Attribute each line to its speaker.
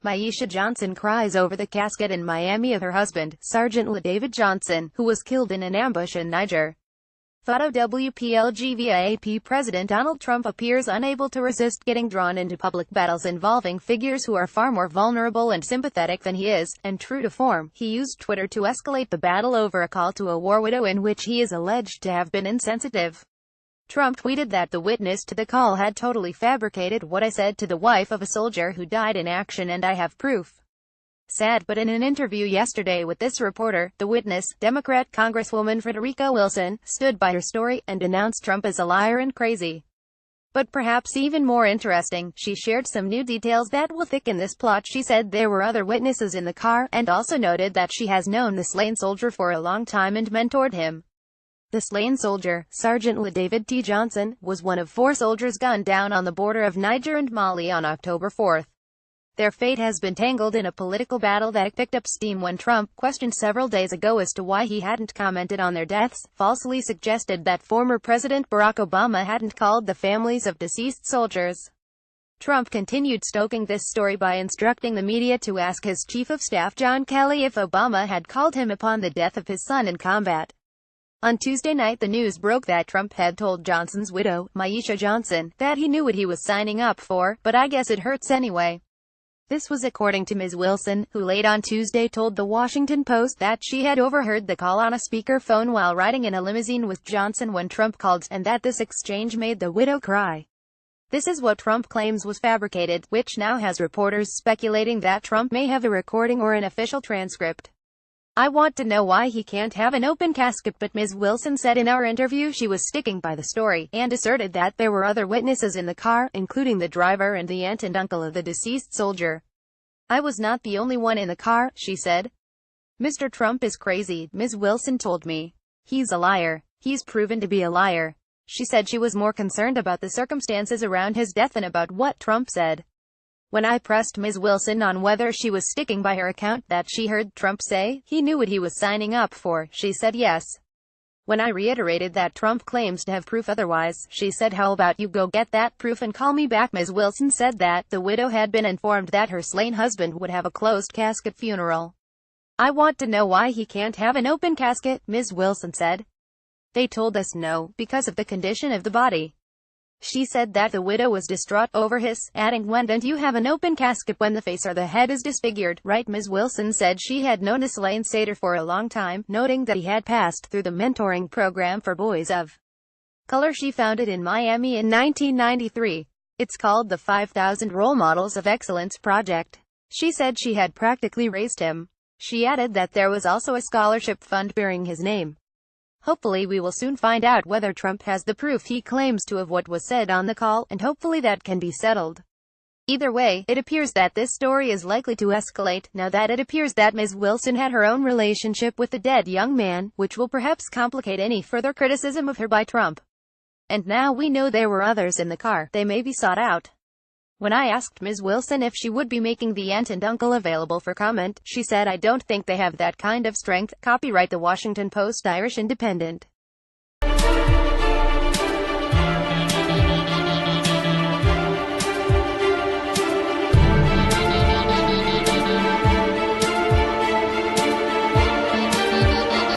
Speaker 1: Myeshia Johnson cries over the casket in Miami of her husband, Sgt La David Johnson, who was killed in an ambush in Niger. Photo WPLG via AP. President Donald Trump appears unable to resist getting drawn into public battles involving figures who are far more vulnerable and sympathetic than he is, and true to form, he used Twitter to escalate the battle over a call to a war widow in which he is alleged to have been insensitive. Trump tweeted that the witness to the call had totally fabricated what I said to the wife of a soldier who died in action, and I have proof. Sad, but in an interview yesterday with this reporter, the witness, Democrat Congresswoman Frederica Wilson, stood by her story and denounced Trump as a liar and crazy. But perhaps even more interesting, she shared some new details that will thicken this plot. She said there were other witnesses in the car, and also noted that she has known the slain soldier for a long time and mentored him. The slain soldier, Sgt La David Johnson, was one of 4 soldiers gunned down on the border of Niger and Mali on October 4. Their fate has been tangled in a political battle that picked up steam when Trump, questioned several days ago as to why he hadn't commented on their deaths, falsely suggested that former President Barack Obama hadn't called the families of deceased soldiers. Trump continued stoking this story by instructing the media to ask his chief of staff John Kelly if Obama had called him upon the death of his son in combat. On Tuesday night, the news broke that Trump had told Johnson's widow, Myeshia Johnson, that he knew what he was signing up for, but I guess it hurts anyway. This was according to Ms. Wilson, who late on Tuesday told The Washington Post that she had overheard the call on a speakerphone while riding in a limousine with Johnson when Trump called, and that this exchange made the widow cry. This is what Trump claims was fabricated, which now has reporters speculating that Trump may have a recording or an official transcript. I want to know why he can't have an open casket, but Ms. Wilson said in our interview she was sticking by the story, and asserted that there were other witnesses in the car, including the driver and the aunt and uncle of the deceased soldier. I was not the only one in the car, she said. Mr. Trump is crazy, Ms. Wilson told me. He's a liar. He's proven to be a liar. She said she was more concerned about the circumstances around his death than about what Trump said. When I pressed Ms. Wilson on whether she was sticking by her account that she heard Trump say he knew what he was signing up for, she said yes. When I reiterated that Trump claims to have proof otherwise, she said, how about you go get that proof and call me back? Ms. Wilson said that the widow had been informed that her slain husband would have a closed casket funeral. I want to know why he can't have an open casket, Ms. Wilson said. They told us no, because of the condition of the body. She said that the widow was distraught over his, adding, when don't you have an open casket when the face or the head is disfigured, right? Ms. Wilson said she had known the slain satyr for a long time, noting that he had passed through the mentoring program for boys of color she founded in Miami in 1993. It's called the 5,000 Role Models of Excellence Project. She said she had practically raised him. She added that there was also a scholarship fund bearing his name. Hopefully we will soon find out whether Trump has the proof he claims to of what was said on the call, and hopefully that can be settled. Either way, it appears that this story is likely to escalate, now that it appears that Ms. Wilson had her own relationship with the dead young man, which will perhaps complicate any further criticism of her by Trump. And now we know there were others in the car, they may be sought out. When I asked Ms. Wilson if she would be making the aunt and uncle available for comment, she said, I don't think they have that kind of strength. Copyright The Washington Post Irish Independent.